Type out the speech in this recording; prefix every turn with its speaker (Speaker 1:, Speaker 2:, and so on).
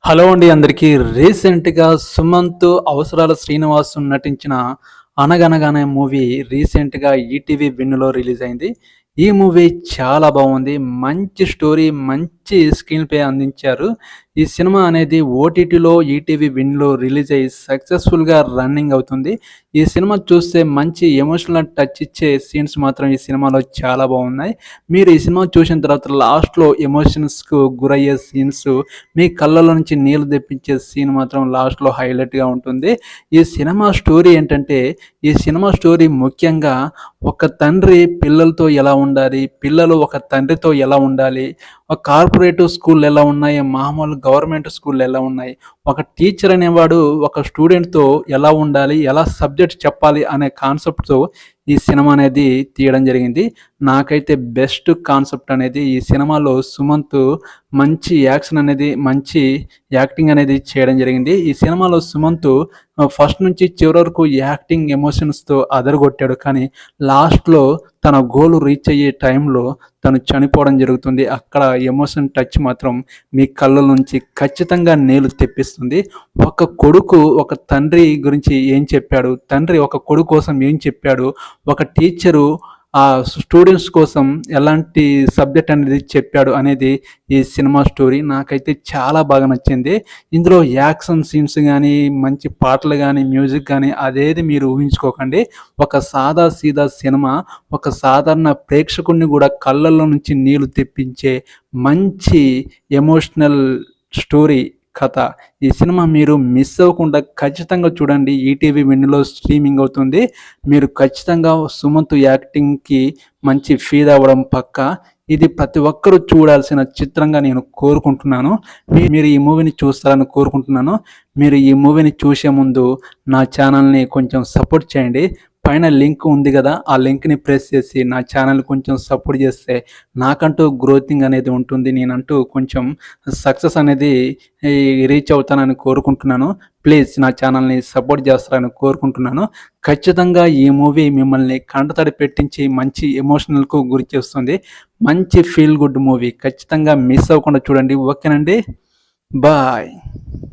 Speaker 1: Hello అండి అందరికీ. రీసెంట్‌గా 'సుమంత్', 'అవసరాల శ్రీనివాస్' నటించిన 'అనగనగా' మూవీ రీసెంట్‌గా ఈటీవీ విన్‌లో రిలీజ్ అయింది. ఈ మూవీ చాలా బాగుంది. మంచి స్టోరీ, మంచి స్క్రీన్ ప్లే అందించారు. ఈ సినిమా అనేది ఓటీటీలో ఈటీవీ విన్‌లో రిలీజ్ అయ్యి సక్సెస్‌ఫుల్‌గా రన్నింగ్ అవుతుంది. ఈ సినిమా చూస్తే మంచి ఎమోషనల్ టచ్ ఇచ్చే సీన్స్ మాత్రం ఈ సినిమాలో చాలా బాగున్నాయి. మీరు ఈ సినిమా చూసిన తర్వాత లాస్ట్‌లో ఎమోషన్స్‌కు గురయ్యే సీన్స్, మీ కళ్ళలో నుంచి నీళ్లు తెప్పించే సీన్ మాత్రం లాస్ట్‌లో హైలైట్‌గా ఉంటుంది. ఈ సినిమా స్టోరీ ఏంటంటే, ఈ సినిమా స్టోరీ ముఖ్యంగా ఒక తండ్రి పిల్లలతో ఎలా ఉండాలి, పిల్లలు ఒక తండ్రితో ఎలా ఉండాలి, ఒక కార్పొరేటివ్ స్కూల్ ఎలా ఉన్నాయి, మామూలు గవర్నమెంట్ స్కూల్ ఎలా ఉన్నాయి, ఒక టీచర్ అనేవాడు ఒక స్టూడెంట్‌తో ఎలా ఉండాలి, ఎలా సబ్జెక్ట్ చెప్పాలి అనే కాన్సెప్ట్‌తో ఈ సినిమా అనేది తీయడం జరిగింది. నాకైతే బెస్ట్ కాన్సెప్ట్ అనేది ఈ సినిమాలో సుమంత్ మంచి యాక్షన్ అనేది, మంచి యాక్టింగ్ అనేది చేయడం జరిగింది. ఈ సినిమాలో సుమంత్ ఫస్ట్ నుంచి చివరి వరకు యాక్టింగ్ ఎమోషన్స్‌తో అదరగొట్టాడు. కానీ లాస్ట్‌లో తన గోల్ రీచ్ అయ్యే టైంలో తను చనిపోవడం జరుగుతుంది. అక్కడ ఎమోషన్ టచ్ మాత్రం మీ కళ్ళ నుంచి ఖచ్చితంగా నీళ్లు తెప్పిస్తుంది. ఒక కొడుకు ఒక తండ్రి గురించి ఏం చెప్పాడు, తండ్రి ఒక కొడుకు కోసం ఏం చెప్పాడు, ఒక టీచరు ఆ స్టూడెంట్స్ కోసం ఎలాంటి సబ్జెక్ట్ అనేది చెప్పాడు అనేది ఈ సినిమా స్టోరీ. నాకైతే చాలా బాగా నచ్చింది. ఇందులో యాక్షన్ సీన్స్ గానీ, మంచి పాటలు గానీ, మ్యూజిక్ గానీ అదేది మీరు ఊహించుకోకండి. ఒక సాదా సీదా సినిమా, ఒక సాధారణ ప్రేక్షకుడిని కూడా కళ్ళల్లో నుంచి నీళ్లు తెప్పించే మంచి ఎమోషనల్ స్టోరీ కథ. ఈ సినిమా మీరు మిస్ అవ్వకుండా ఖచ్చితంగా చూడండి. ఈటీవీ విన్‌లో స్ట్రీమింగ్ అవుతుంది. మీరు ఖచ్చితంగా సుమంత్ యాక్టింగ్‌కి మంచి ఫీదా అవ్వడం పక్కా. ఇది ప్రతి ఒక్కరూ చూడాల్సిన చిత్రంగా నేను కోరుకుంటున్నాను. మీరు ఈ మూవీని చూస్తారని కోరుకుంటున్నాను. మీరు ఈ మూవీని చూసే ముందు నా ఛానల్‌ని కొంచెం సపోర్ట్ చేయండి. పైన లింక్ ఉంది గదా! ఆ లింక్‌ని ప్రెస్ చేసి నా ఛానల్‌ని కొంచెం సపోర్ట్ చేస్తే నాకంటూ గ్రోతింగ్ అనేది ఉంటుంది. నేనంటూ కొంచెం సక్సెస్ అనేది రీచ్ అవుతానని కోరుకుంటున్నాను. ప్లీజ్ నా ఛానల్‌ని సపోర్ట్ చేస్తారని కోరుకుంటున్నాను. ఖచ్చితంగా ఈ మూవీ మిమ్మల్ని కంటతడి పెట్టించి మంచి ఎమోషనల్‌కు గురి చేస్తుంది. మంచి ఫీల్ గుడ్ మూవీ. ఖచ్చితంగా మిస్ అవ్వకుండా చూడండి. ఓకేనండి. బాయ్.